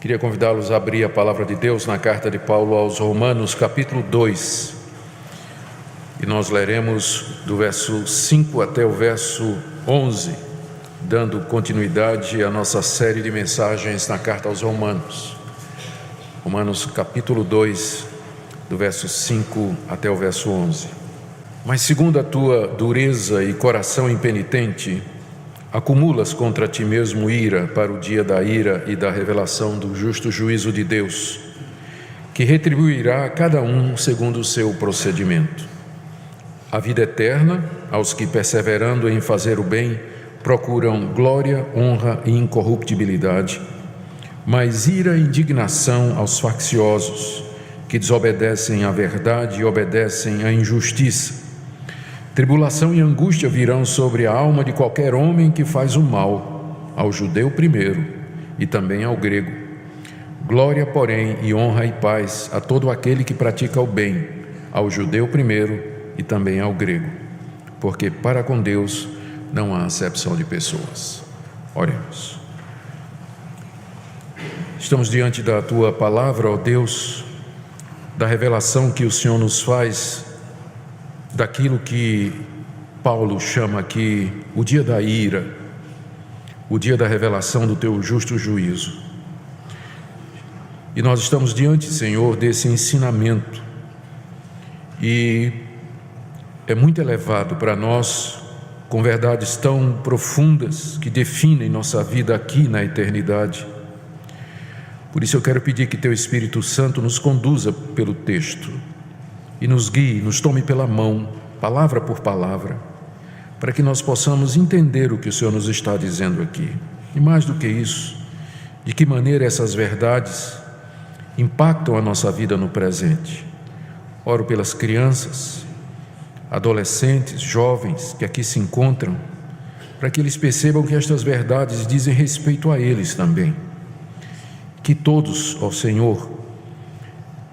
Queria convidá-los a abrir a palavra de Deus na carta de Paulo aos Romanos, capítulo 2. E nós leremos do verso 5 até o verso 11, dando continuidade à nossa série de mensagens na carta aos Romanos. Romanos, capítulo 2, do verso 5 até o verso 11. Mas segundo a tua dureza e coração impenitente, acumulas contra ti mesmo ira para o dia da ira e da revelação do justo juízo de Deus, que retribuirá a cada um segundo o seu procedimento. A vida eterna aos que, perseverando em fazer o bem, procuram glória, honra e incorruptibilidade, mas ira e indignação aos facciosos, que desobedecem à verdade e obedecem à injustiça. Tribulação e angústia virão sobre a alma de qualquer homem que faz o mal, ao judeu primeiro e também ao grego. Glória, porém, e honra e paz a todo aquele que pratica o bem, ao judeu primeiro e também ao grego, porque para com Deus não há acepção de pessoas. Oremos. Estamos diante da Tua palavra, ó Deus, da revelação que o Senhor nos faz daquilo que Paulo chama aqui o dia da ira, o dia da revelação do Teu justo juízo. E nós estamos diante, Senhor, desse ensinamento, e é muito elevado para nós, com verdades tão profundas que definem nossa vida aqui na eternidade. Por isso eu quero pedir que Teu Espírito Santo nos conduza pelo texto e nos guie, nos tome pela mão, palavra por palavra, para que nós possamos entender o que o Senhor nos está dizendo aqui. E mais do que isso, de que maneira essas verdades impactam a nossa vida no presente. Oro pelas crianças, adolescentes, jovens que aqui se encontram, para que eles percebam que estas verdades dizem respeito a eles também. Que todos, ó Senhor,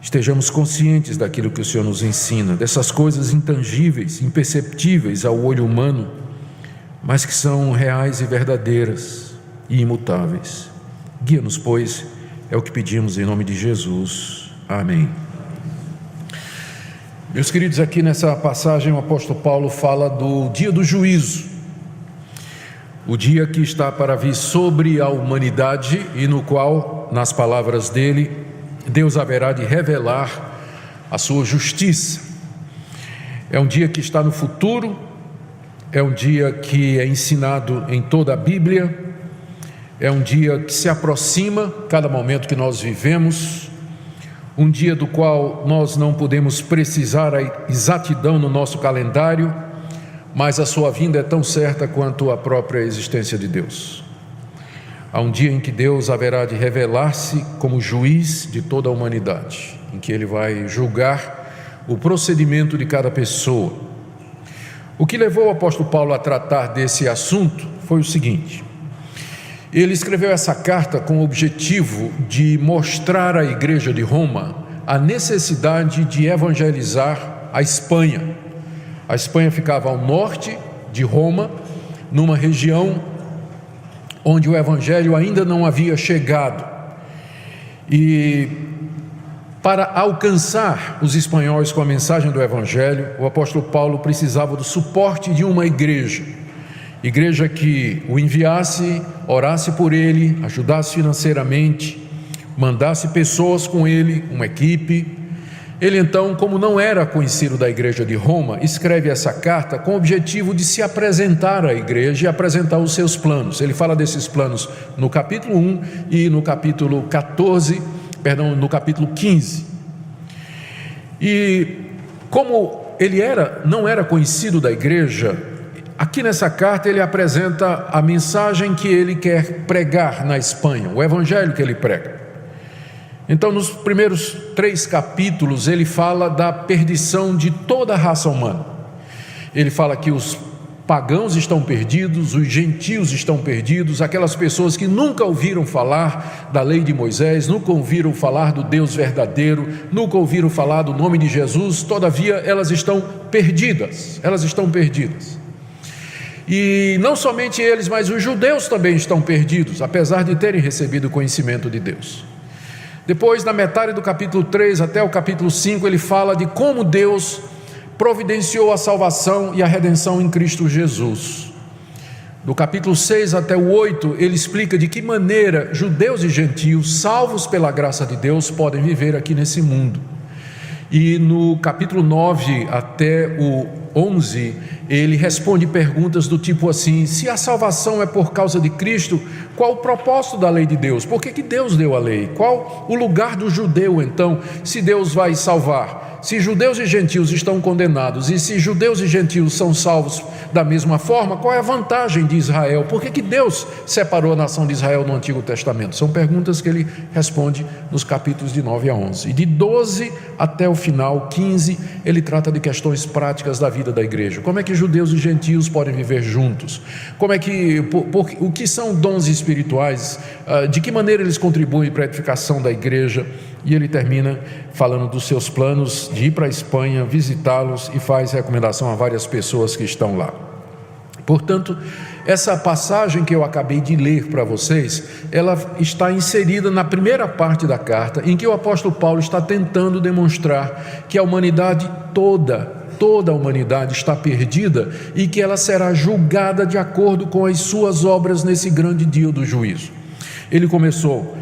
estejamos conscientes daquilo que o Senhor nos ensina, dessas coisas intangíveis, imperceptíveis ao olho humano, mas que são reais e verdadeiras e imutáveis. Guia-nos, pois, é o que pedimos em nome de Jesus. Amém. Meus queridos, aqui nessa passagem o apóstolo Paulo fala do dia do juízo, o dia que está para vir sobre a humanidade e no qual, nas palavras dele, Deus haverá de revelar a sua justiça. É um dia que está no futuro, é um dia que é ensinado em toda a Bíblia, é um dia que se aproxima cada momento que nós vivemos, um dia do qual nós não podemos precisar a exatidão no nosso calendário, mas a sua vinda é tão certa quanto a própria existência de Deus. Há um dia em que Deus haverá de revelar-se como juiz de toda a humanidade, em que Ele vai julgar o procedimento de cada pessoa. O que levou o apóstolo Paulo a tratar desse assunto foi o seguinte: ele escreveu essa carta com o objetivo de mostrar à igreja de Roma a necessidade de evangelizar a Espanha. A Espanha ficava ao norte de Roma, numa região onde o evangelho ainda não havia chegado, e para alcançar os espanhóis com a mensagem do evangelho, o apóstolo Paulo precisava do suporte de uma igreja que o enviasse, orasse por ele, ajudasse financeiramente, mandasse pessoas com ele, uma equipe. Ele então, como não era conhecido da igreja de Roma, escreve essa carta com o objetivo de se apresentar à igreja e apresentar os seus planos. Ele fala desses planos no capítulo 1 e no capítulo 15. E como ele não era conhecido da igreja, aqui nessa carta ele apresenta a mensagem que ele quer pregar na Espanha, o evangelho que ele prega. Então, nos primeiros 3 capítulos, ele fala da perdição de toda a raça humana. Ele fala que os pagãos estão perdidos, os gentios estão perdidos, aquelas pessoas que nunca ouviram falar da lei de Moisés, nunca ouviram falar do Deus verdadeiro, nunca ouviram falar do nome de Jesus, todavia elas estão perdidas, E não somente eles, mas os judeus também estão perdidos, apesar de terem recebido o conhecimento de Deus. Depois, na metade do capítulo 3 até o capítulo 5, ele fala de como Deus providenciou a salvação e a redenção em Cristo Jesus. Do capítulo 6 até o 8, ele explica de que maneira judeus e gentios, salvos pela graça de Deus, podem viver aqui nesse mundo. E no capítulo 9 até o 11, ele responde perguntas do tipo assim: se a salvação é por causa de Cristo, qual o propósito da lei de Deus? Por que Deus deu a lei? Qual o lugar do judeu então, se Deus vai salvar? Se judeus e gentios estão condenados, e se judeus e gentios são salvos da mesma forma, qual é a vantagem de Israel? Por que Deus separou a nação de Israel no Antigo Testamento? São perguntas que ele responde nos capítulos de 9 a 11. E de 12 até o final, 15, ele trata de questões práticas da vida da igreja. Como é que judeus e gentios podem viver juntos? Como é que, o que são dons espirituais? De que maneira eles contribuem para a edificação da igreja? E ele termina falando dos seus planos de ir para a Espanha, visitá-los, e faz recomendação a várias pessoas que estão lá. Portanto, essa passagem que eu acabei de ler para vocês, ela está inserida na primeira parte da carta, em que o apóstolo Paulo está tentando demonstrar que a humanidade toda a humanidade está perdida e que ela será julgada de acordo com as suas obras nesse grande dia do juízo. Ele começou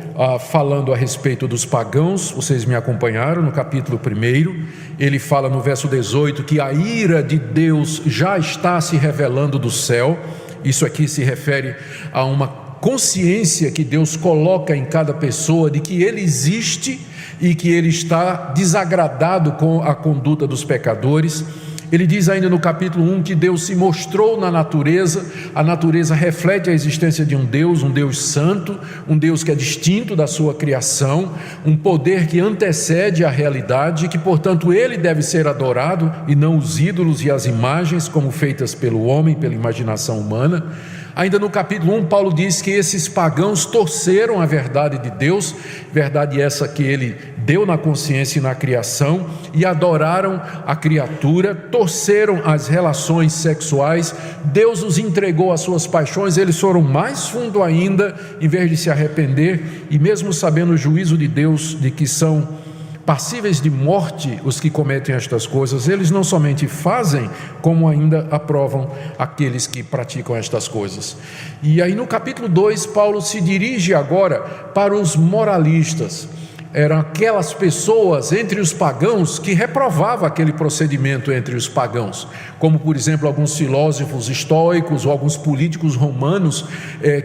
falando a respeito dos pagãos, vocês me acompanharam no capítulo 1, ele fala no verso 18 que a ira de Deus já está se revelando do céu. Isso aqui se refere a uma consciência que Deus coloca em cada pessoa de que Ele existe e que Ele está desagradado com a conduta dos pecadores. Ele diz ainda no capítulo 1 que Deus se mostrou na natureza. A natureza reflete a existência de um Deus santo, um Deus que é distinto da sua criação, um poder que antecede a realidade, que portanto Ele deve ser adorado e não os ídolos e as imagens como feitas pelo homem, pela imaginação humana. Ainda no capítulo 1, Paulo diz que esses pagãos torceram a verdade de Deus, verdade essa que Ele deu na consciência e na criação, e adoraram a criatura, torceram as relações sexuais. Deus os entregou às suas paixões, eles foram mais fundo ainda, em vez de se arrepender, e mesmo sabendo o juízo de Deus, de que são passíveis de morte os que cometem estas coisas, eles não somente fazem, como ainda aprovam aqueles que praticam estas coisas. E aí no capítulo 2, Paulo se dirige agora para os moralistas. Eram aquelas pessoas entre os pagãos que reprovavam aquele procedimento entre os pagãos, como por exemplo alguns filósofos estoicos ou alguns políticos romanos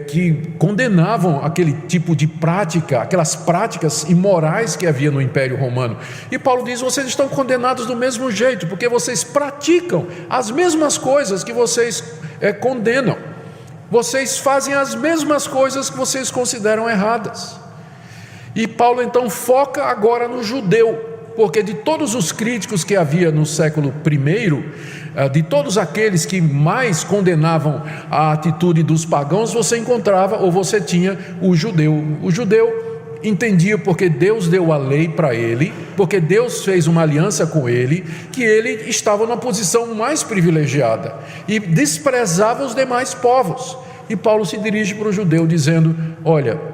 que condenavam aquele tipo de prática, aquelas práticas imorais que havia no Império Romano. E Paulo diz: vocês estão condenados do mesmo jeito, porque vocês praticam as mesmas coisas que vocês condenam, vocês fazem as mesmas coisas que vocês consideram erradas. E Paulo então foca agora no judeu, porque de todos os críticos que havia no século I, de todos aqueles que mais condenavam a atitude dos pagãos, você encontrava, ou você tinha, o judeu. O judeu entendia, porque Deus deu a lei para ele, porque Deus fez uma aliança com ele, que ele estava numa posição mais privilegiada e desprezava os demais povos. E Paulo se dirige para o judeu dizendo: olha,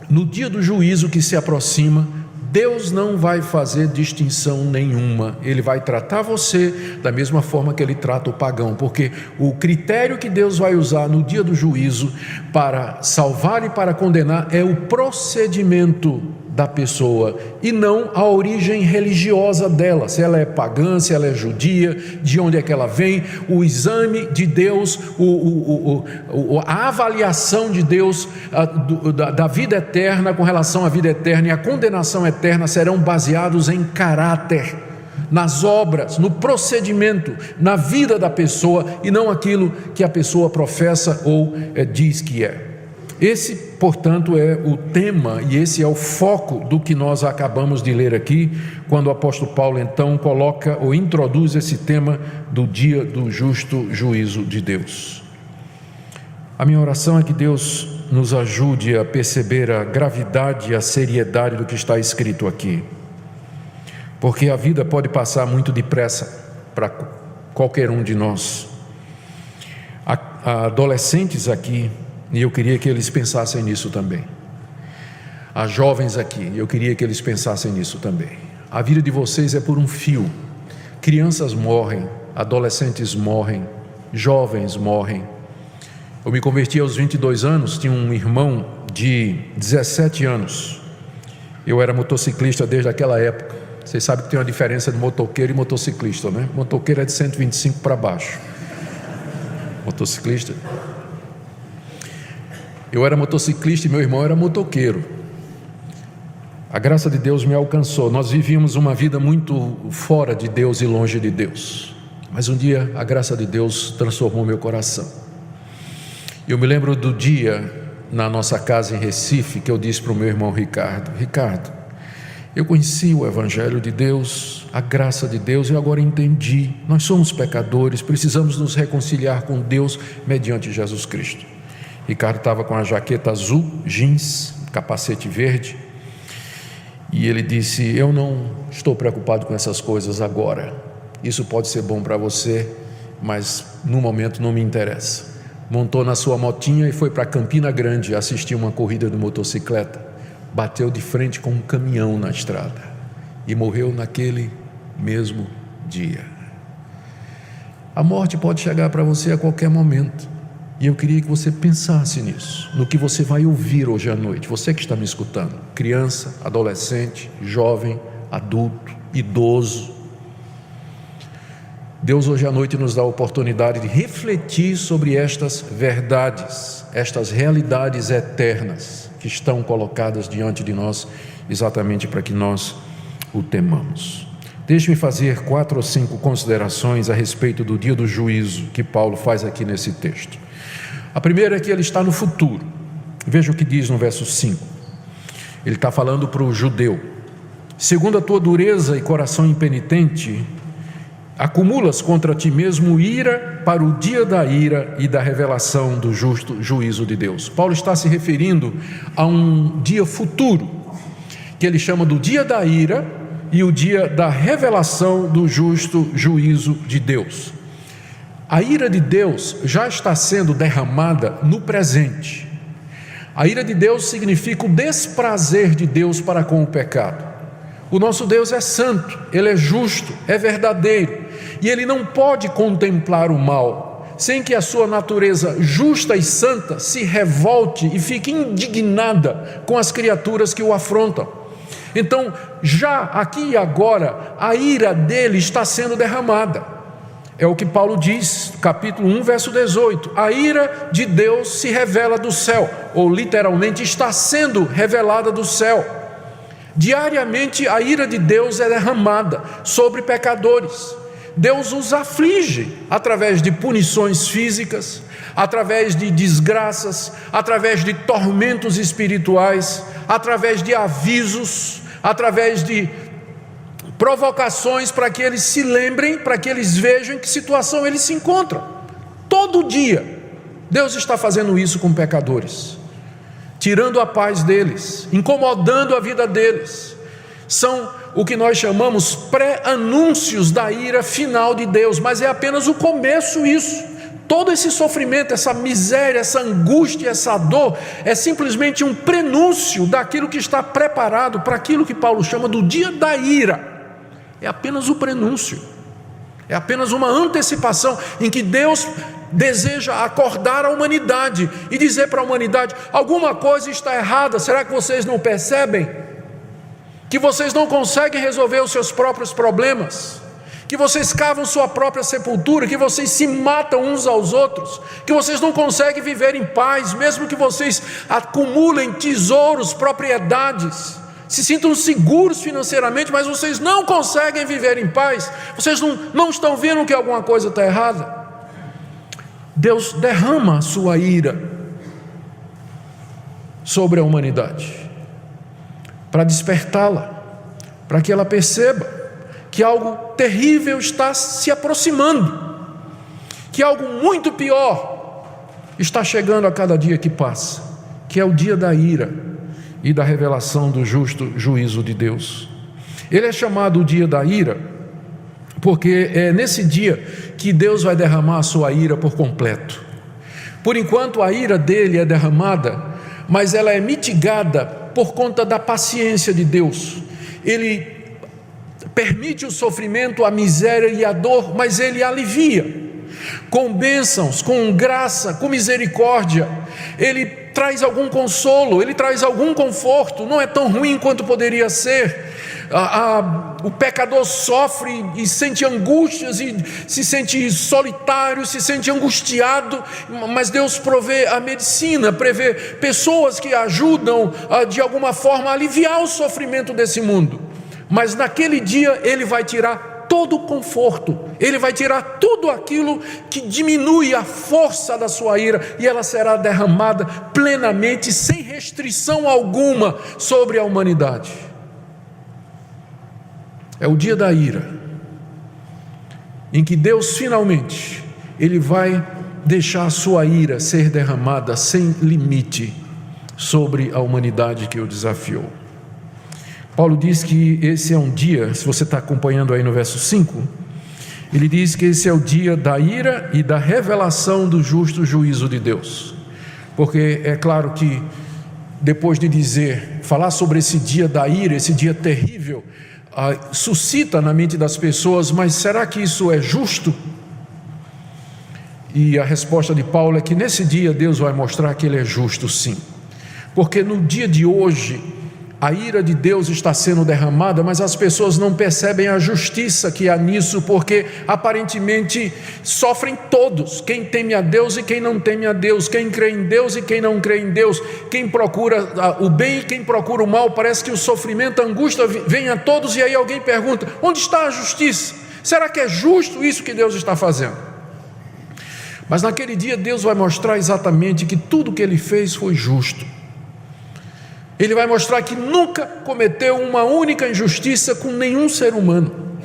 no dia do juízo que se aproxima, Deus não vai fazer distinção nenhuma. Ele vai tratar você da mesma forma que Ele trata o pagão, porque o critério que Deus vai usar no dia do juízo para salvar e para condenar é o procedimento da pessoa e não a origem religiosa dela, se ela é pagã, se ela é judia, de onde é que ela vem. O exame de Deus, a avaliação de Deus da vida eterna com relação à vida eterna e a condenação eterna serão baseados em caráter, nas obras, no procedimento, na vida da pessoa, e não aquilo que a pessoa professa ou diz que é. Esse, portanto, é o tema e esse é o foco do que nós acabamos de ler aqui, quando o apóstolo Paulo então coloca ou introduz esse tema do dia do justo juízo de Deus. A minha oração é que Deus nos ajude a perceber a gravidade e a seriedade do que está escrito aqui, porque a vida pode passar muito depressa para qualquer um de nós. Há adolescentes aqui, e eu queria que eles pensassem nisso também. a jovens aqui, eu queria que eles pensassem nisso também. A vida de vocês é por um fio. Crianças morrem, adolescentes morrem, jovens morrem. Eu me converti aos 22 anos, tinha um irmão de 17 anos. Eu era motociclista desde aquela época. Vocês sabem que tem uma diferença de motoqueiro e motociclista, né? Motoqueiro é de 125 para baixo. Motociclista. Eu era motociclista e meu irmão era motoqueiro. A graça de Deus me alcançou. Nós vivíamos uma vida muito fora de Deus e longe de Deus. Mas um dia a graça de Deus transformou meu coração. Eu me lembro do dia na nossa casa em Recife que eu disse para o meu irmão Ricardo: Ricardo, eu conheci o Evangelho de Deus, a graça de Deus, e agora entendi. Nós somos pecadores, precisamos nos reconciliar com Deus mediante Jesus Cristo. Ricardo estava com a jaqueta azul, jeans, capacete verde, e ele disse: eu não estou preocupado com essas coisas agora. Isso pode ser bom para você, mas no momento não me interessa. Montou na sua motinha e foi para Campina Grande assistir uma corrida de motocicleta. Bateu de frente com um caminhão na estrada e morreu naquele mesmo dia. A morte pode chegar para você a qualquer momento, e eu queria que você pensasse nisso, no que você vai ouvir hoje à noite. Você que está me escutando, criança, adolescente, jovem, adulto, idoso. Deus hoje à noite nos dá a oportunidade de refletir sobre estas verdades, estas realidades eternas que estão colocadas diante de nós, exatamente para que nós o temamos. Deixe-me fazer 4 ou 5 considerações a respeito do dia do juízo que Paulo faz aqui nesse texto. A primeira é que ele está no futuro. Veja o que diz no verso 5. Ele está falando para o judeu: segundo a tua dureza e coração impenitente, acumulas contra ti mesmo ira para o dia da ira e da revelação do justo juízo de Deus. Paulo está se referindo a um dia futuro, que ele chama do dia da ira e o dia da revelação do justo juízo de Deus. A ira de Deus já está sendo derramada no presente. A ira de Deus significa o desprazer de Deus para com o pecado. O nosso Deus é santo, Ele é justo, é verdadeiro, e Ele não pode contemplar o mal, sem que a sua natureza justa e santa se revolte e fique indignada com as criaturas que o afrontam. Então, já aqui e agora, a ira dele está sendo derramada. É o que Paulo diz, capítulo 1, verso 18: a ira de Deus se revela do céu, ou literalmente está sendo revelada do céu. Diariamente a ira de Deus é derramada sobre pecadores. Deus os aflige através de punições físicas, através de desgraças, através de tormentos espirituais, através de avisos, através de provocações para que eles se lembrem, para que eles vejam em que situação eles se encontram. Todo dia Deus está fazendo isso com pecadores, tirando a paz deles, incomodando a vida deles. São o que nós chamamos pré-anúncios da ira final de Deus, mas é apenas o começo isso. Todo esse sofrimento, essa miséria, essa angústia, essa dor, é simplesmente um prenúncio daquilo que está preparado para aquilo que Paulo chama do dia da ira. É apenas o prenúncio, é apenas uma antecipação em que Deus deseja acordar a humanidade e dizer para a humanidade: alguma coisa está errada, será que vocês não percebem? Que vocês não conseguem resolver os seus próprios problemas, que vocês cavam sua própria sepultura, que vocês se matam uns aos outros, que vocês não conseguem viver em paz, mesmo que vocês acumulem tesouros, propriedades, se sintam seguros financeiramente, mas vocês não conseguem viver em paz. Vocês não estão vendo que alguma coisa está errada? Deus derrama a sua ira sobre a humanidade para despertá-la, para que ela perceba que algo terrível está se aproximando, que algo muito pior está chegando a cada dia que passa, que é o dia da ira e da revelação do justo juízo de Deus. Ele é chamado o dia da ira porque é nesse dia que Deus vai derramar a sua ira por completo. Por enquanto a ira dele é derramada, mas ela é mitigada por conta da paciência de Deus. Ele permite o sofrimento, a miséria e a dor, mas Ele alivia com bênçãos, com graça, com misericórdia. Ele traz algum consolo, Ele traz algum conforto. Não é tão ruim quanto poderia ser. O pecador sofre e sente angústias, e se sente solitário, se sente angustiado, mas Deus provê a medicina, prevê pessoas que ajudam de alguma forma a aliviar o sofrimento desse mundo. Mas naquele dia Ele vai tirar todo o conforto, Ele vai tirar tudo aquilo que diminui a força da sua ira, e ela será derramada plenamente, sem restrição alguma sobre a humanidade. É o dia da ira, em que Deus finalmente, Ele vai deixar a sua ira ser derramada sem limite sobre a humanidade que o desafiou. Paulo diz que esse é um dia, se você está acompanhando aí no verso 5, ele diz que esse é o dia da ira e da revelação do justo juízo de Deus. Porque é claro que depois de falar sobre esse dia da ira, esse dia terrível, suscita na mente das pessoas, mas será que isso é justo? E a resposta de Paulo é que nesse dia Deus vai mostrar que Ele é justo, sim. Porque no dia de hoje, a ira de Deus está sendo derramada, mas as pessoas não percebem a justiça que há nisso, porque aparentemente sofrem todos, quem teme a Deus e quem não teme a Deus, quem crê em Deus e quem não crê em Deus, quem procura o bem e quem procura o mal. Parece que o sofrimento, a angústia vem a todos, e aí alguém pergunta: onde está a justiça? Será que é justo isso que Deus está fazendo? Mas naquele dia Deus vai mostrar exatamente que tudo que Ele fez foi justo. Ele vai mostrar que nunca cometeu uma única injustiça com nenhum ser humano.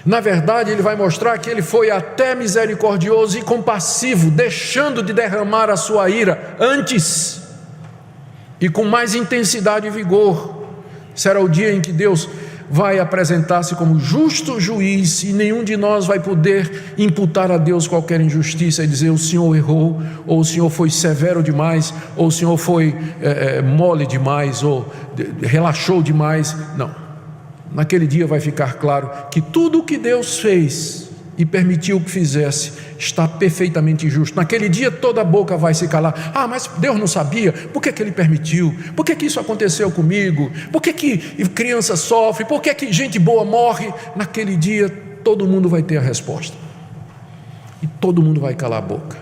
Na verdade, Ele vai mostrar que Ele foi até misericordioso e compassivo, deixando de derramar a sua ira antes e com mais intensidade e vigor. Será o dia em que Deus vai apresentar-se como justo juiz, e nenhum de nós vai poder imputar a Deus qualquer injustiça e dizer: o Senhor errou, ou o Senhor foi severo demais, ou o Senhor foi mole demais, ou relaxou demais. Não, naquele dia vai ficar claro que tudo o que Deus fez e permitiu que fizesse está perfeitamente justo. Naquele dia toda a boca vai se calar. Mas Deus não sabia? Por que Ele permitiu? Por que isso aconteceu comigo? Por que criança sofre? Por que gente boa morre? Naquele dia todo mundo vai ter a resposta, e todo mundo vai calar a boca.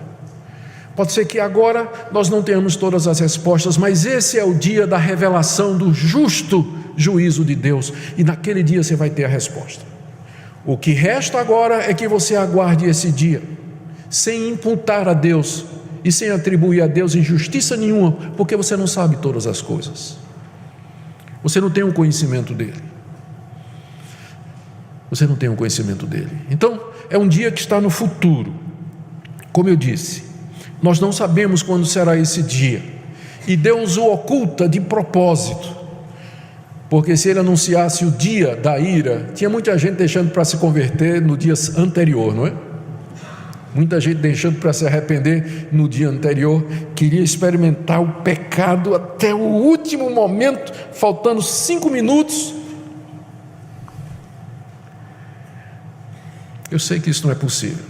Pode ser que agora nós não tenhamos todas as respostas, mas esse é o dia da revelação do justo juízo de Deus, e naquele dia você vai ter a resposta. O que resta agora é que você aguarde esse dia, sem imputar a Deus e sem atribuir a Deus injustiça nenhuma, porque você não sabe todas as coisas, você não tem o conhecimento dele, então é um dia que está no futuro. Como eu disse, nós não sabemos quando será esse dia, e Deus o oculta de propósito, porque se Ele anunciasse o dia da ira, tinha muita gente deixando para se converter no dia anterior, não é? Muita gente deixando para se arrepender no dia anterior, queria experimentar o pecado até o último momento, faltando 5 minutos. Eu sei que isso não é possível,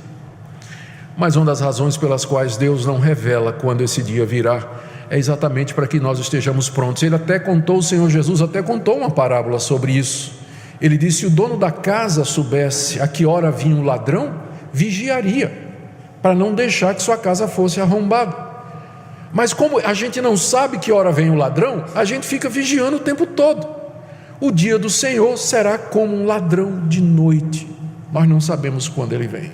mas uma das razões pelas quais Deus não revela quando esse dia virá é exatamente para que nós estejamos prontos. Ele até contou, o Senhor Jesus até contou uma parábola sobre isso. Ele disse: se o dono da casa soubesse a que hora vinha o ladrão, vigiaria, para não deixar que sua casa fosse arrombada. Mas como a gente não sabe que hora vem o ladrão, a gente fica vigiando o tempo todo. O dia do Senhor será como um ladrão de noite, nós não sabemos quando ele vem.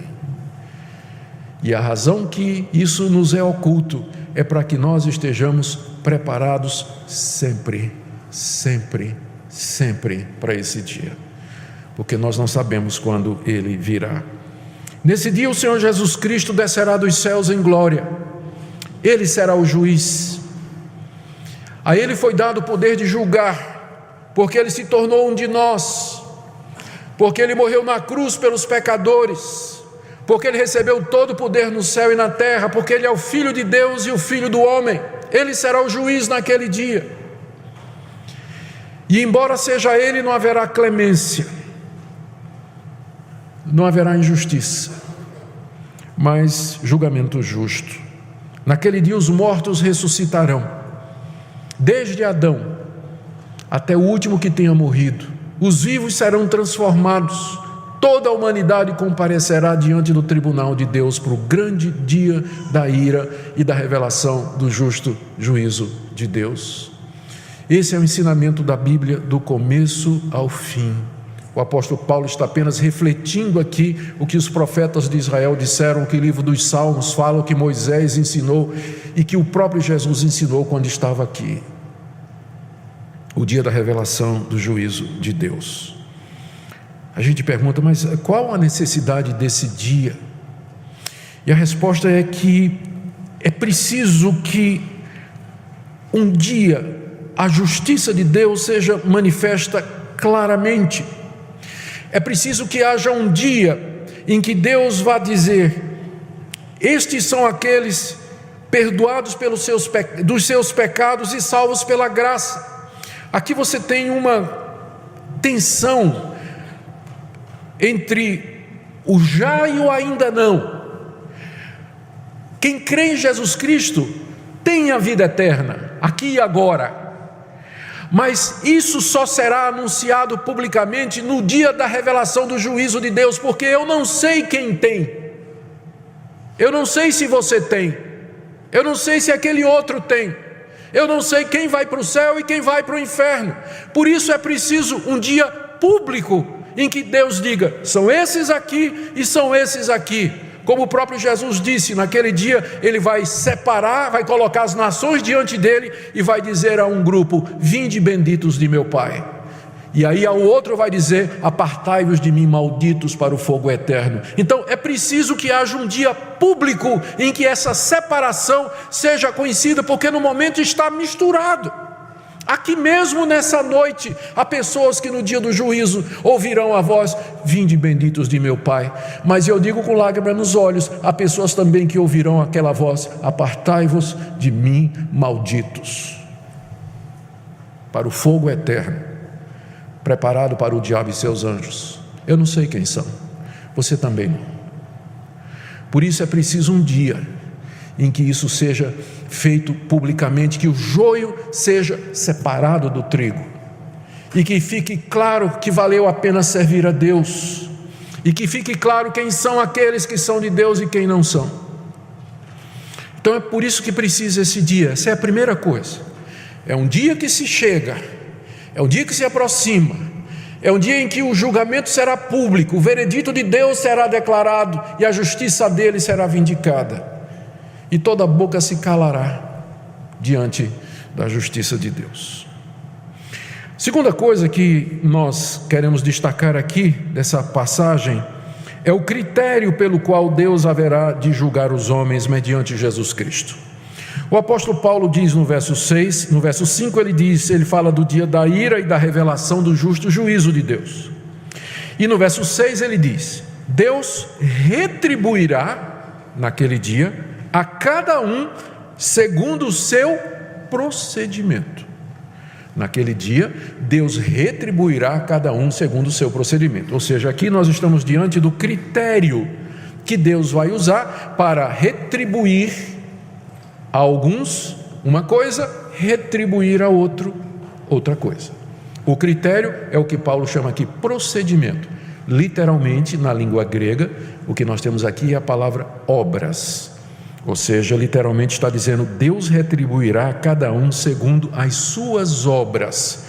E a razão que isso nos é oculto é para que nós estejamos preparados sempre, sempre, sempre para esse dia, porque nós não sabemos quando ele virá. Nesse dia o Senhor Jesus Cristo descerá dos céus em glória, Ele será o juiz. A Ele foi dado o poder de julgar, porque Ele se tornou um de nós, porque Ele morreu na cruz pelos pecadores, porque Ele recebeu todo o poder no céu e na terra, porque Ele é o Filho de Deus e o Filho do homem. Ele será o juiz naquele dia. E embora seja Ele, não haverá clemência, não haverá injustiça, mas julgamento justo. Naquele dia os mortos ressuscitarão, desde Adão até o último que tenha morrido. Os vivos serão transformados. Toda a humanidade comparecerá diante do tribunal de Deus para o grande dia da ira e da revelação do justo juízo de Deus. Esse é o ensinamento da Bíblia do começo ao fim. O apóstolo Paulo está apenas refletindo aqui o que os profetas de Israel disseram, que o livro dos Salmos fala, que Moisés ensinou e que o próprio Jesus ensinou quando estava aqui. O dia da revelação do juízo de Deus. A gente pergunta, mas qual a necessidade desse dia? E a resposta é que é preciso que um dia a justiça de Deus seja manifesta claramente. É preciso que haja um dia em que Deus vá dizer: estes são aqueles perdoados dos seus pecados e salvos pela graça. Aqui você tem uma tensão entre o já e o ainda não. Quem crê em Jesus Cristo tem a vida eterna, aqui e agora. Mas isso só será anunciado publicamente no dia da revelação do juízo de Deus, porque eu não sei quem tem. Eu não sei se você tem. Eu não sei se aquele outro tem. Eu não sei quem vai para o céu e quem vai para o inferno. Por isso é preciso um dia público em que Deus diga: são esses aqui e são esses aqui. Como o próprio Jesus disse, naquele dia Ele vai separar, vai colocar as nações diante dele e vai dizer a um grupo: vinde benditos de meu Pai. E aí ao outro vai dizer: apartai-vos de mim, malditos, para o fogo eterno. Então é preciso que haja um dia público em que essa separação seja conhecida, porque no momento está misturado. Aqui mesmo nessa noite, há pessoas que no dia do juízo ouvirão a voz: vinde benditos de meu Pai. Mas eu digo com lágrimas nos olhos, há pessoas também que ouvirão aquela voz: apartai-vos de mim, malditos, para o fogo eterno, preparado para o diabo e seus anjos. Eu não sei quem são, você também não. Por isso é preciso um dia em que isso seja feito publicamente, que o joio seja separado do trigo, e que fique claro que valeu a pena servir a Deus, e que fique claro quem são aqueles que são de Deus e quem não são. Então é por isso que precisa esse dia. Essa é a primeira coisa. É um dia que se chega, é um dia que se aproxima, é um dia em que o julgamento será público, o veredito de Deus será declarado e a justiça dele será vindicada. E toda boca se calará diante da justiça de Deus. Segunda coisa que nós queremos destacar aqui dessa passagem é o critério pelo qual Deus haverá de julgar os homens mediante Jesus Cristo. O apóstolo Paulo diz no verso 6, no verso 5 ele fala do dia da ira e da revelação do justo juízo de Deus. E no verso 6 ele diz: Deus retribuirá naquele dia a cada um segundo o seu procedimento. Naquele dia, Deus retribuirá a cada um segundo o seu procedimento. Ou seja, aqui nós estamos diante do critério que Deus vai usar para retribuir a alguns uma coisa, retribuir a outro outra coisa. O critério é o que Paulo chama aqui procedimento. Literalmente, na língua grega, o que nós temos aqui é a palavra obras. Ou seja, literalmente está dizendo: Deus retribuirá a cada um segundo as suas obras.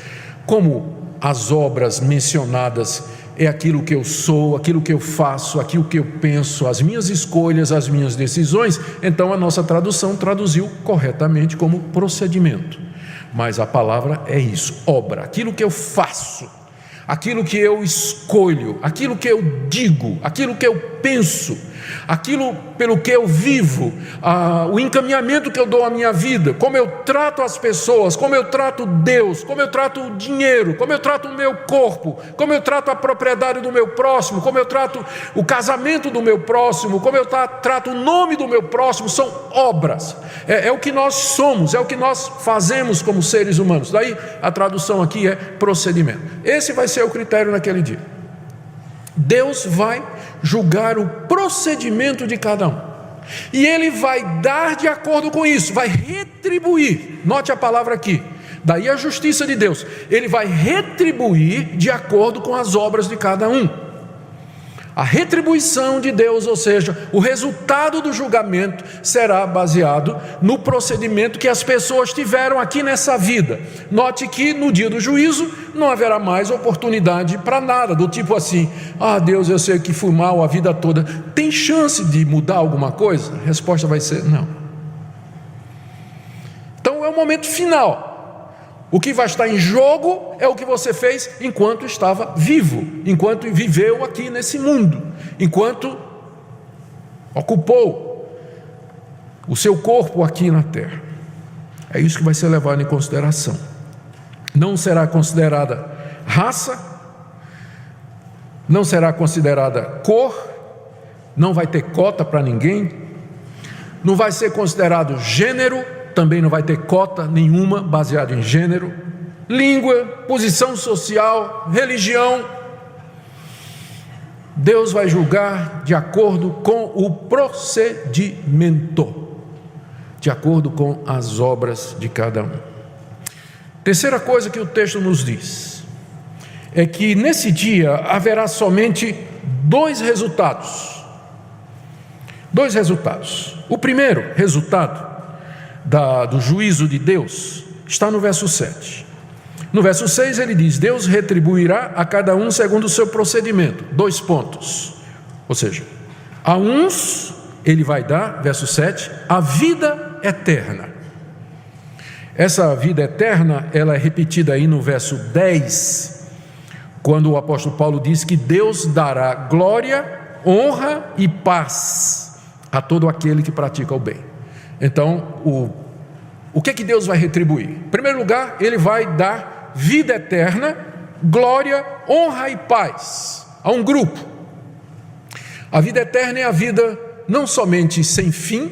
Como as obras mencionadas é aquilo que eu sou, aquilo que eu faço, aquilo que eu penso, as minhas escolhas, as minhas decisões, então a nossa tradução traduziu corretamente como procedimento. Mas a palavra é isso: obra, aquilo que eu faço, aquilo que eu escolho, aquilo que eu digo, aquilo que eu penso, aquilo pelo que eu vivo, o encaminhamento que eu dou à minha vida, como eu trato as pessoas, como eu trato Deus, como eu trato o dinheiro, como eu trato o meu corpo, como eu trato a propriedade do meu próximo, como eu trato o casamento do meu próximo, como eu trato o nome do meu próximo, são obras, é o que nós somos, é o que nós fazemos como seres humanos. Daí a tradução aqui é procedimento. Esse vai ser o critério naquele dia. Deus vai julgar o procedimento de cada um, e Ele vai dar de acordo com isso, vai retribuir. Note a palavra aqui, daí a justiça de Deus. Ele vai retribuir de acordo com as obras de cada um. A retribuição de Deus, ou seja, o resultado do julgamento, será baseado no procedimento que as pessoas tiveram aqui nessa vida. Note que no dia do juízo não haverá mais oportunidade para nada, do tipo assim: Deus, eu sei que fui mal a vida toda, tem chance de mudar alguma coisa? A resposta vai ser não. Então é o momento final. O que vai estar em jogo é o que você fez enquanto estava vivo, enquanto viveu aqui nesse mundo, enquanto ocupou o seu corpo aqui na terra. É isso que vai ser levado em consideração. Não será considerada raça, não será considerada cor, não vai ter cota para ninguém, não vai ser considerado gênero, também não vai ter cota nenhuma baseada em gênero, língua, posição social, religião. Deus vai julgar de acordo com o procedimento, de acordo com as obras de cada um. Terceira coisa que o texto nos diz é que nesse dia haverá somente dois resultados. Dois resultados. O primeiro resultado do juízo de Deus está no verso 7. No verso 6 ele diz: Deus retribuirá a cada um segundo o seu procedimento. 2 pontos. Ou seja, a uns ele vai dar, verso 7, a vida eterna. Essa vida eterna, ela é repetida aí no verso 10, quando o apóstolo Paulo diz que Deus dará glória, honra e paz a todo aquele que pratica o bem. Então, o que Deus vai retribuir? Em primeiro lugar, Ele vai dar vida eterna, glória, honra e paz a um grupo. A vida eterna é a vida não somente sem fim,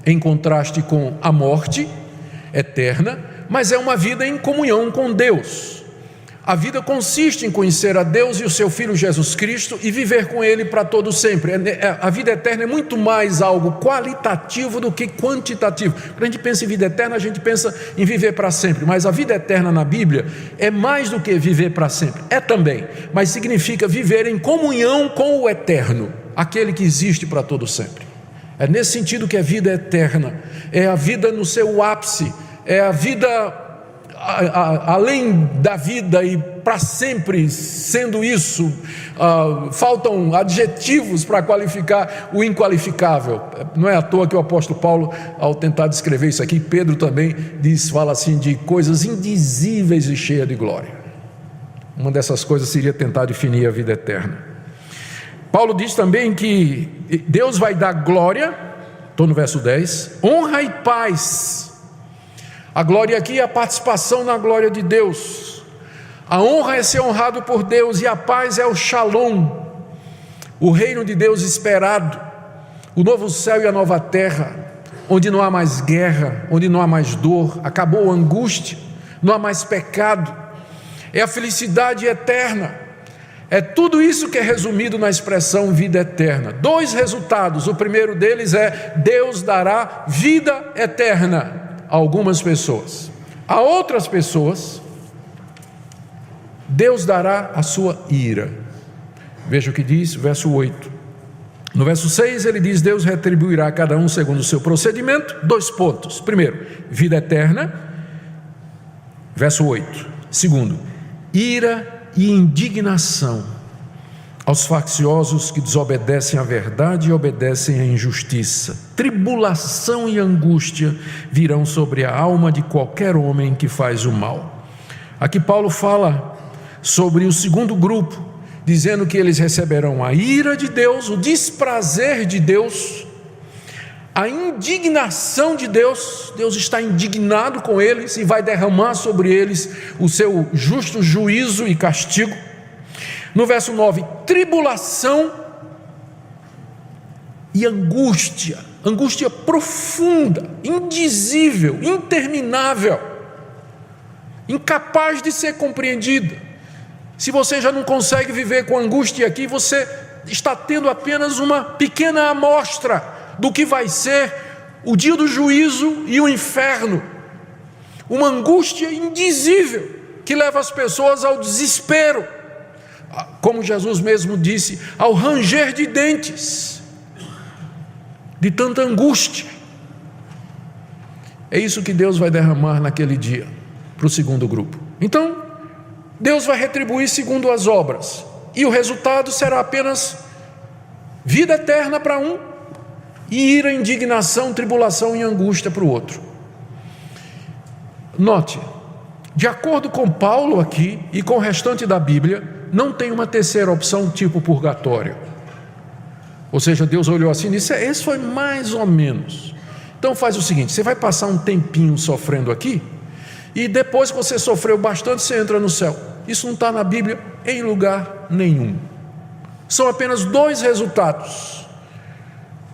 em contraste com a morte eterna, mas é uma vida em comunhão com Deus. A vida consiste em conhecer a Deus e o seu Filho Jesus Cristo e viver com Ele para todo sempre. A vida eterna é muito mais algo qualitativo do que quantitativo. Quando a gente pensa em vida eterna, a gente pensa em viver para sempre, mas a vida eterna na Bíblia é mais do que viver para sempre. É também, mas significa viver em comunhão com o eterno, aquele que existe para todo sempre. É nesse sentido que é vida eterna, é a vida no seu ápice, é a vida além da vida e para sempre sendo isso. Faltam adjetivos para qualificar o inqualificável. Não é à toa que o apóstolo Paulo, ao tentar descrever isso aqui, Pedro também fala assim de coisas indizíveis e cheias de glória. Uma dessas coisas seria tentar definir a vida eterna. Paulo diz também que Deus vai dar glória, estou no verso 10, honra e paz. A glória aqui é a participação na glória de Deus. A honra é ser honrado por Deus, e a paz é o shalom, o reino de Deus esperado, o novo céu e a nova terra, onde não há mais guerra, onde não há mais dor, acabou a angústia, não há mais pecado, é a felicidade eterna. É tudo isso que é resumido na expressão vida eterna. 2 resultados. O primeiro deles é: Deus dará vida eterna a algumas pessoas. A outras pessoas, Deus dará a sua ira. Veja o que diz, verso 8. No verso 6 ele diz: Deus retribuirá a cada um segundo o seu procedimento. 2 pontos. Primeiro, vida eterna. Verso 8. Segundo, ira e indignação aos facciosos que desobedecem à verdade e obedecem à injustiça. Tribulação e angústia virão sobre a alma de qualquer homem que faz o mal. Aqui Paulo fala sobre o segundo grupo, dizendo que eles receberão a ira de Deus, o desprazer de Deus, a indignação de Deus. Deus está indignado com eles e vai derramar sobre eles o seu justo juízo e castigo. No verso 9, tribulação e angústia, angústia profunda, indizível, interminável, incapaz de ser compreendida. Se você já não consegue viver com angústia aqui, você está tendo apenas uma pequena amostra do que vai ser o dia do juízo e o inferno. Uma angústia indizível que leva as pessoas ao desespero, como Jesus mesmo disse, ao ranger de dentes, de tanta angústia. É isso que Deus vai derramar naquele dia para o segundo grupo. Então, Deus vai retribuir segundo as obras, e o resultado será apenas vida eterna para um e ira, indignação, tribulação e angústia para o outro. Note, de acordo com Paulo aqui e com o restante da Bíblia, não tem uma terceira opção tipo purgatório. Ou seja, Deus olhou assim e disse: esse foi mais ou menos. Então faz o seguinte, você vai passar um tempinho sofrendo aqui, e depois que você sofreu bastante, você entra no céu. Isso não está na Bíblia em lugar nenhum. São apenas dois resultados: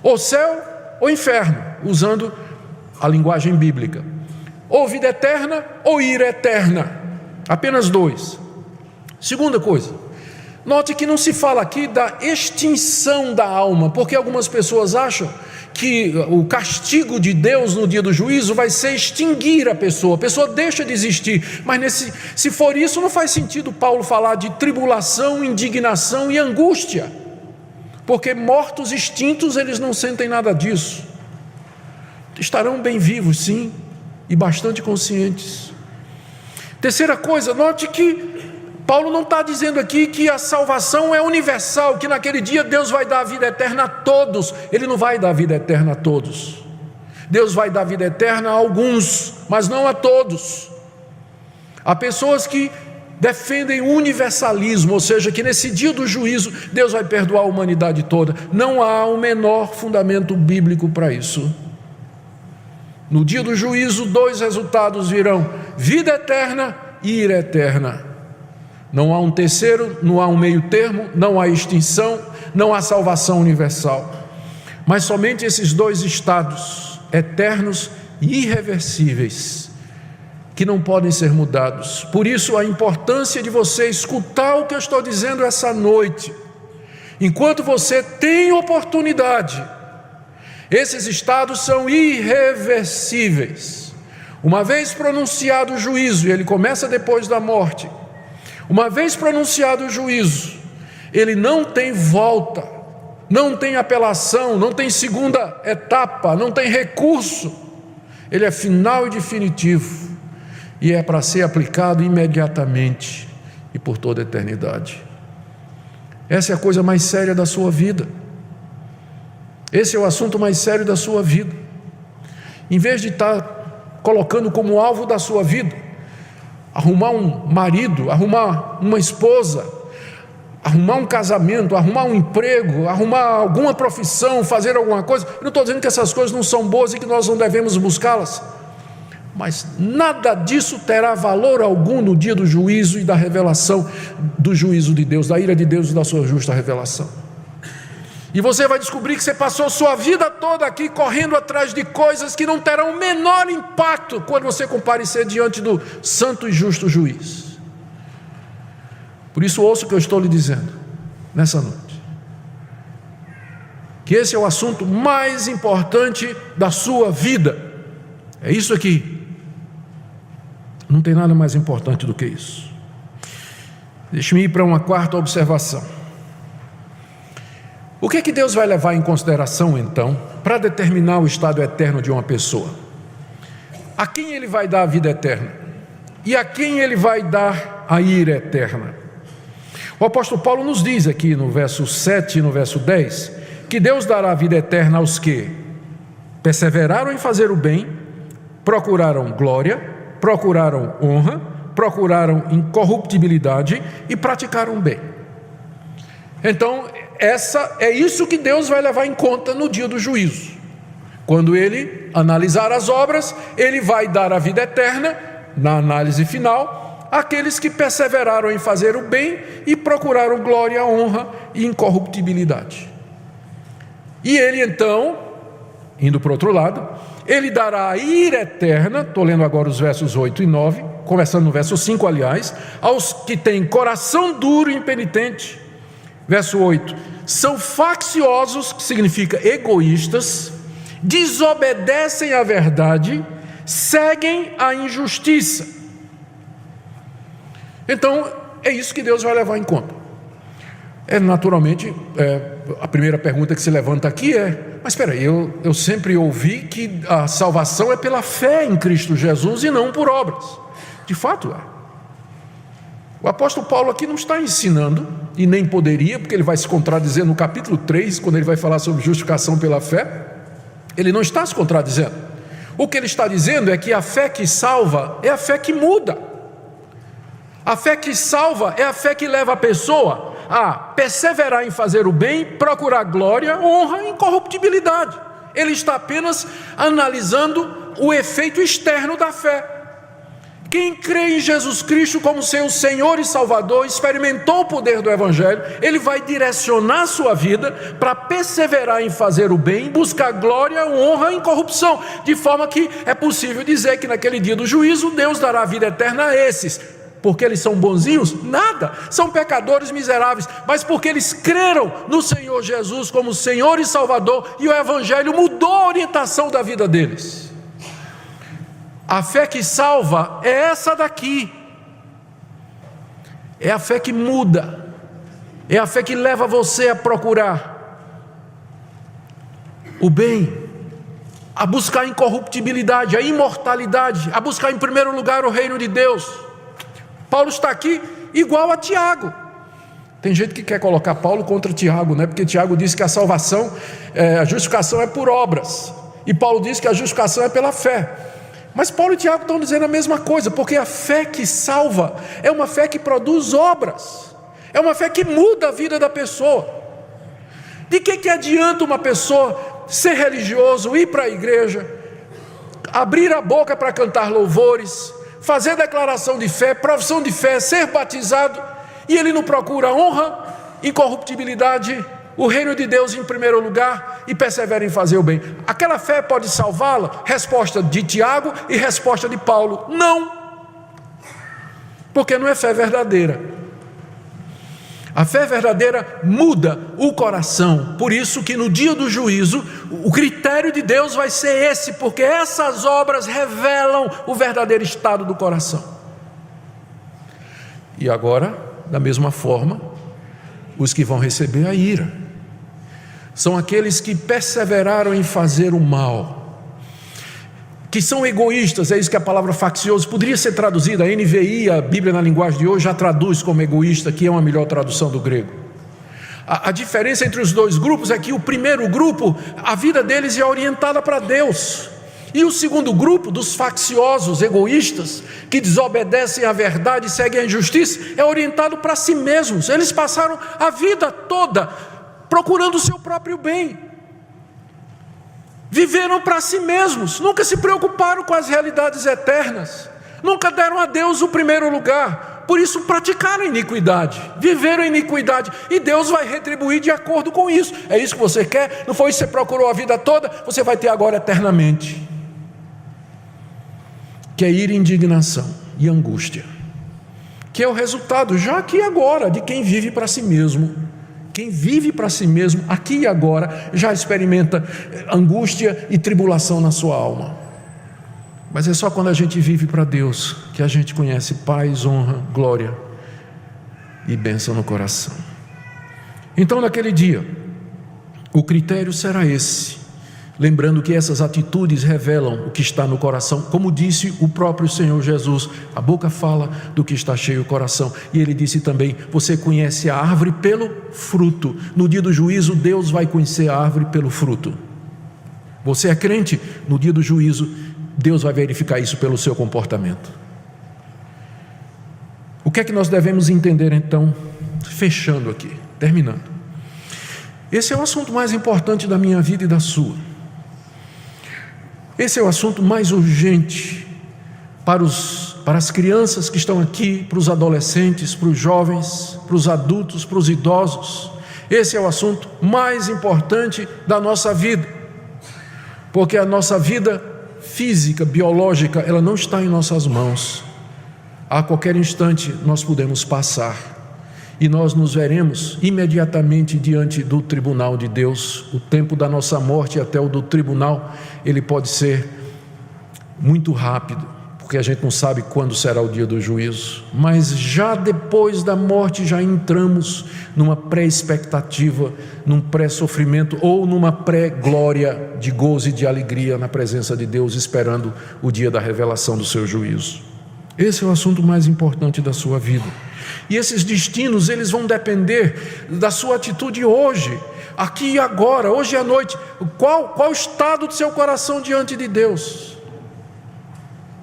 ou céu ou inferno, usando a linguagem bíblica. Ou vida eterna ou ira eterna. Apenas dois. Segunda coisa, note que não se fala aqui da extinção da alma, porque algumas pessoas acham que o castigo de Deus no dia do juízo vai ser extinguir a pessoa deixa de existir. Mas se for isso, não faz sentido Paulo falar de tribulação, indignação e angústia, porque mortos extintos, eles não sentem nada disso. Estarão bem vivos, sim, e bastante conscientes. Terceira coisa, note que Paulo não está dizendo aqui que a salvação é universal, que naquele dia Deus vai dar a vida eterna a todos. Ele não vai dar a vida eterna a todos. Deus vai dar a vida eterna a alguns, mas não a todos. Há pessoas que defendem o universalismo, ou seja, que nesse dia do juízo Deus vai perdoar a humanidade toda. Não há o menor fundamento bíblico para isso. No dia do juízo, dois resultados virão: vida eterna e ira eterna. Não há um terceiro, não há um meio termo, não há extinção, não há salvação universal. Mas somente esses dois estados, eternos e irreversíveis, que não podem ser mudados. Por isso a importância de você escutar o que eu estou dizendo essa noite. Enquanto você tem oportunidade, esses estados são irreversíveis. Uma vez pronunciado o juízo, e ele começa depois da morte, uma vez pronunciado o juízo, ele não tem volta, não tem apelação, não tem segunda etapa, não tem recurso. Ele é final e definitivo, e é para ser aplicado imediatamente e por toda a eternidade. Essa é a coisa mais séria da sua vida. Esse é o assunto mais sério da sua vida. Em vez de estar colocando como alvo da sua vida arrumar um marido, arrumar uma esposa, arrumar um casamento, arrumar um emprego, arrumar alguma profissão, fazer alguma coisa, eu não estou dizendo que essas coisas não são boas e que nós não devemos buscá-las, mas nada disso terá valor algum no dia do juízo e da revelação do juízo de Deus, da ira de Deus e da sua justa revelação. E você vai descobrir que você passou sua vida toda aqui correndo atrás de coisas que não terão o menor impacto quando você comparecer diante do santo e justo juiz. Por isso ouça o que eu estou lhe dizendo nessa noite, que esse é o assunto mais importante da sua vida. É isso aqui. Não tem nada mais importante do que isso. Deixe-me ir para uma quarta observação. O que é que Deus vai levar em consideração, então, para determinar o estado eterno de uma pessoa? A quem Ele vai dar a vida eterna? E a quem Ele vai dar a ira eterna? O apóstolo Paulo nos diz aqui no verso 7 e no verso 10, que Deus dará a vida eterna aos que perseveraram em fazer o bem, procuraram glória, procuraram honra, procuraram incorruptibilidade e praticaram o bem. Então, é isso que Deus vai levar em conta no dia do juízo. Quando Ele analisar as obras, Ele vai dar a vida eterna, na análise final, àqueles que perseveraram em fazer o bem e procuraram glória, honra e incorruptibilidade. E Ele então, indo para o outro lado, Ele dará a ira eterna, estou lendo agora os versos 8 e 9, começando no verso 5, aliás, aos que têm coração duro e impenitente. Verso 8: são facciosos, que significa egoístas, desobedecem à verdade, seguem a injustiça. Então, é isso que Deus vai levar em conta. Naturalmente, a primeira pergunta que se levanta aqui mas espera aí, eu sempre ouvi que a salvação é pela fé em Cristo Jesus e não por obras. De fato é. O apóstolo Paulo aqui não está ensinando, e nem poderia, porque ele vai se contradizer no capítulo 3, quando ele vai falar sobre justificação pela fé. Ele não está se contradizendo. O que ele está dizendo é que a fé que salva é a fé que muda. A fé que salva é a fé que leva a pessoa a perseverar em fazer o bem, procurar glória, honra e incorruptibilidade. Ele está apenas analisando o efeito externo da fé. Quem crê em Jesus Cristo como seu Senhor e Salvador, experimentou o poder do Evangelho, ele vai direcionar sua vida para perseverar em fazer o bem, buscar glória, honra e incorrupção, de forma que é possível dizer que naquele dia do juízo, Deus dará a vida eterna a esses. Porque eles são bonzinhos? Nada, são pecadores miseráveis, mas porque eles creram no Senhor Jesus como Senhor e Salvador, e o Evangelho mudou a orientação da vida deles. A fé que salva é essa daqui, é a fé que muda, é a fé que leva você a procurar o bem, a buscar a incorruptibilidade, a imortalidade, a buscar em primeiro lugar o reino de Deus. Paulo está aqui igual a Tiago. Tem gente que quer colocar Paulo contra Tiago, né? Porque Tiago disse que a salvação, a justificação é por obras, e Paulo disse que a justificação é pela fé. Mas Paulo e Tiago estão dizendo a mesma coisa, porque a fé que salva é uma fé que produz obras, é uma fé que muda a vida da pessoa. De que adianta uma pessoa ser religioso, ir para a igreja, abrir a boca para cantar louvores, fazer declaração de fé, profissão de fé, ser batizado, e ele não procura honra, incorruptibilidade, o reino de Deus em primeiro lugar, e persevera em fazer o bem? Aquela fé pode salvá-la? Resposta de Tiago e resposta de Paulo: não, porque não é fé verdadeira. A fé verdadeira muda o coração. Por isso que no dia do juízo, o critério de Deus vai ser esse, porque essas obras revelam o verdadeiro estado do coração. E agora, da mesma forma, os que vão receber a ira são aqueles que perseveraram em fazer o mal, que são egoístas. É isso que a palavra faccioso poderia ser traduzida. A NVI, a Bíblia na linguagem de hoje, já traduz como egoísta, que é uma melhor tradução do grego. A diferença entre os dois grupos é que o primeiro grupo, a vida deles é orientada para Deus, e o segundo grupo, dos facciosos, egoístas, que desobedecem à verdade e seguem a injustiça, é orientado para si mesmos. Eles passaram a vida toda procurando o seu próprio bem, viveram para si mesmos, nunca se preocuparam com as realidades eternas, nunca deram a Deus o primeiro lugar. Por isso praticaram iniquidade, viveram iniquidade, e Deus vai retribuir de acordo com isso. É isso que você quer? Não foi isso que você procurou a vida toda? Você vai ter agora eternamente. Que é ira, indignação e angústia, que é o resultado já aqui e agora de quem vive para si mesmo. Quem vive para si mesmo aqui e agora já experimenta angústia e tribulação na sua alma. Mas é só quando a gente vive para Deus que a gente conhece paz, honra, glória e bênção no coração. Então naquele dia o critério será esse, lembrando que essas atitudes revelam o que está no coração. Como disse o próprio Senhor Jesus, a boca fala do que está cheio o coração. E ele disse também: você conhece a árvore pelo fruto. No dia do juízo, Deus vai conhecer a árvore pelo fruto. Você é crente? No dia do juízo, Deus vai verificar isso pelo seu comportamento. O que é que nós devemos entender então, fechando aqui, terminando? Esse é o assunto mais importante da minha vida e da sua. Esse é o assunto mais urgente para as crianças que estão aqui, para os adolescentes, para os jovens, para os adultos, para os idosos. Esse é o assunto mais importante da nossa vida, porque a nossa vida física, biológica, ela não está em nossas mãos. A qualquer instante nós podemos passar e nós nos veremos imediatamente diante do tribunal de Deus. O tempo da nossa morte até o do tribunal, ele pode ser muito rápido, porque a gente não sabe quando será o dia do juízo, mas já depois da morte já entramos numa pré-expectativa, num pré-sofrimento ou numa pré-glória de gozo e de alegria na presença de Deus, esperando o dia da revelação do seu juízo. Esse é o assunto mais importante da sua vida. E esses destinos, eles vão depender da sua atitude hoje, aqui e agora, hoje à noite. Qual o estado do seu coração diante de Deus?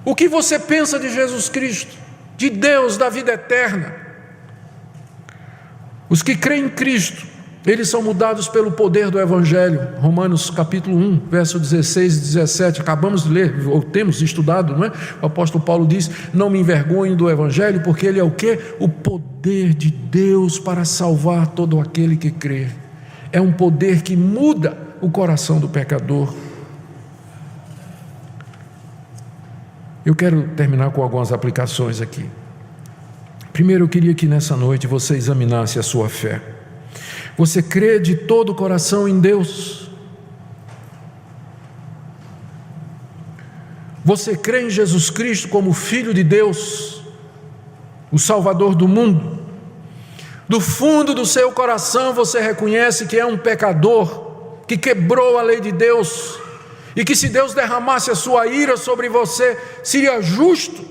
O que você pensa de Jesus Cristo, de Deus, da vida eterna? Os que creem em Cristo, eles são mudados pelo poder do Evangelho. Romanos capítulo 1, verso 16 e 17, acabamos de ler, ou temos estudado, não é? O apóstolo Paulo diz: não me envergonho do Evangelho, porque ele é o quê? O poder de Deus para salvar todo aquele que crê. É um poder que muda o coração do pecador. Eu quero terminar com algumas aplicações aqui. Primeiro, eu queria que nessa noite você examinasse a sua fé. Você crê de todo o coração em Deus? Você crê em Jesus Cristo como Filho de Deus, o Salvador do mundo? Do fundo do seu coração você reconhece que é um pecador, que quebrou a lei de Deus, e que se Deus derramasse a sua ira sobre você, seria justo?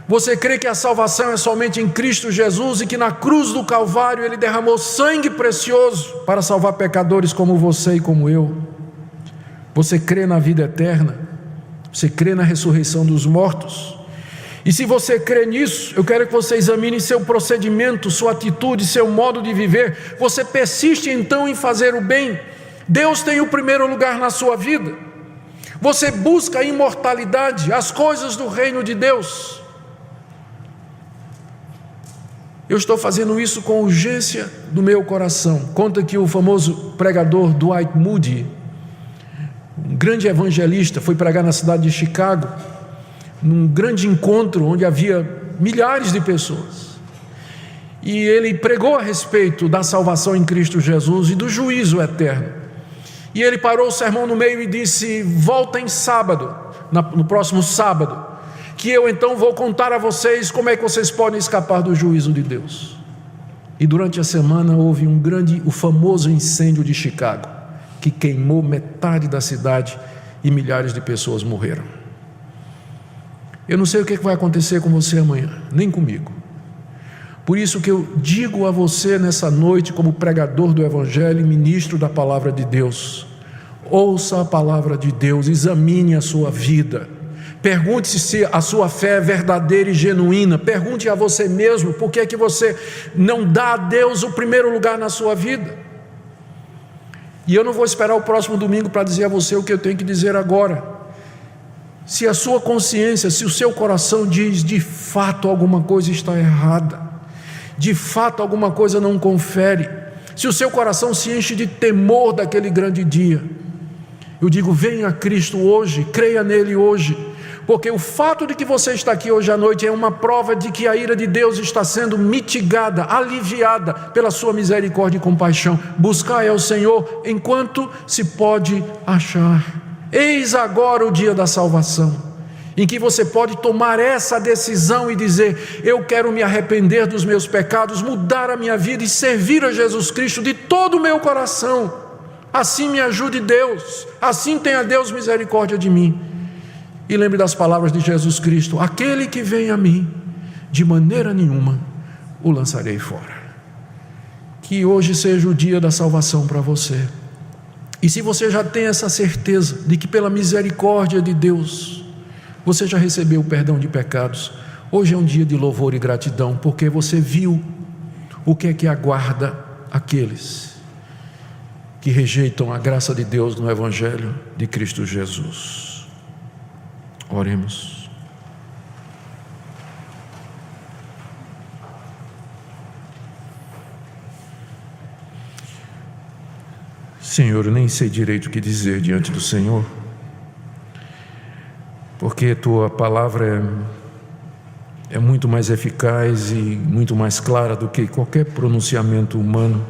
Você crê que a salvação é somente em Cristo Jesus e que na cruz do Calvário Ele derramou sangue precioso para salvar pecadores como você e como eu? Você crê na vida eterna? Você crê na ressurreição dos mortos? E se você crê nisso, eu quero que você examine seu procedimento, sua atitude, seu modo de viver. Você persiste então em fazer o bem? Deus tem o primeiro lugar na sua vida? Você busca a imortalidade, as coisas do reino de Deus? Eu estou fazendo isso com urgência do meu coração. Conta que o famoso pregador Dwight Moody, um grande evangelista, foi pregar na cidade de Chicago, num grande encontro onde havia milhares de pessoas. E ele pregou a respeito da salvação em Cristo Jesus e do juízo eterno. E ele parou o sermão no meio e disse: voltem sábado, no próximo sábado, que eu então vou contar a vocês como é que vocês podem escapar do juízo de Deus. E durante a semana houve o famoso incêndio de Chicago, que queimou metade da cidade e milhares de pessoas morreram. Eu não sei o que vai acontecer com você amanhã, nem comigo. Por isso que eu digo a você nessa noite, como pregador do Evangelho e ministro da palavra de Deus: ouça a palavra de Deus, examine a sua vida, pergunte-se se a sua fé é verdadeira e genuína. Pergunte a você mesmo: por que é que você não dá a Deus o primeiro lugar na sua vida? E eu não vou esperar o próximo domingo para dizer a você o que eu tenho que dizer agora. Se a sua consciência, se o seu coração diz: de fato alguma coisa está errada, de fato alguma coisa não confere, se o seu coração se enche de temor daquele grande dia, eu digo: venha a Cristo hoje, creia nele hoje, porque o fato de que você está aqui hoje à noite é uma prova de que a ira de Deus está sendo mitigada, aliviada pela sua misericórdia e compaixão. Buscai ao Senhor enquanto se pode achar. Eis agora o dia da salvação, em que você pode tomar essa decisão e dizer: eu quero me arrepender dos meus pecados, mudar a minha vida e servir a Jesus Cristo de todo o meu coração. Assim me ajude Deus, assim tenha Deus misericórdia de mim. E lembre das palavras de Jesus Cristo: aquele que vem a mim, de maneira nenhuma o lançarei fora. Que hoje seja o dia da salvação para você. E se você já tem essa certeza de que pela misericórdia de Deus você já recebeu o perdão de pecados, hoje é um dia de louvor e gratidão, porque você viu o que é que aguarda aqueles que rejeitam a graça de Deus no Evangelho de Cristo Jesus. Oremos. Senhor, eu nem sei direito o que dizer diante do Senhor, porque Tua palavra é muito mais eficaz e muito mais clara do que qualquer pronunciamento humano.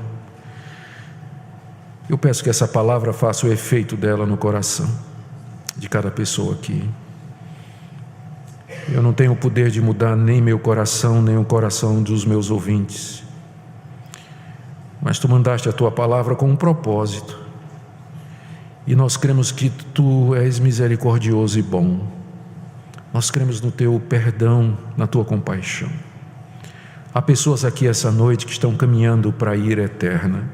Eu peço que essa palavra faça o efeito dela no coração de cada pessoa aqui. Eu não tenho o poder de mudar nem meu coração, nem o coração dos meus ouvintes. Mas Tu mandaste a Tua palavra com um propósito. E nós cremos que Tu és misericordioso e bom. Nós cremos no Teu perdão, na Tua compaixão. Há pessoas aqui essa noite que estão caminhando para a ira eterna.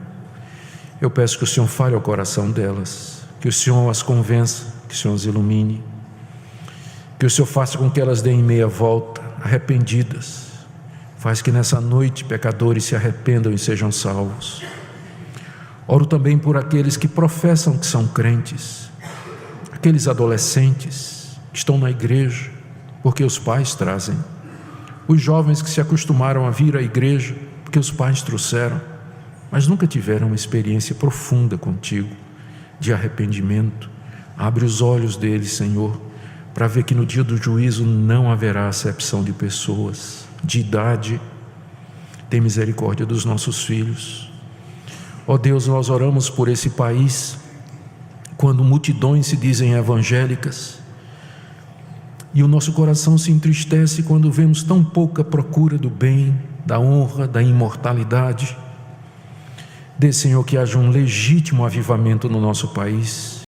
Eu peço que o Senhor fale ao coração delas, que o Senhor as convença, que o Senhor as ilumine, que o Senhor faça com que elas deem meia volta, arrependidas. Faz que nessa noite pecadores se arrependam e sejam salvos. Oro também por aqueles que professam que são crentes, aqueles adolescentes que estão na igreja porque os pais trazem, os jovens que se acostumaram a vir à igreja porque os pais trouxeram, mas nunca tiveram uma experiência profunda contigo, de arrependimento. Abre os olhos deles, Senhor, para ver que no dia do juízo não haverá acepção de pessoas, de idade. Tem misericórdia dos nossos filhos. Ó Deus, nós oramos por esse país, quando multidões se dizem evangélicas, e o nosso coração se entristece quando vemos tão pouca procura do bem, da honra, da imortalidade. Dê, Senhor, que haja um legítimo avivamento no nosso país,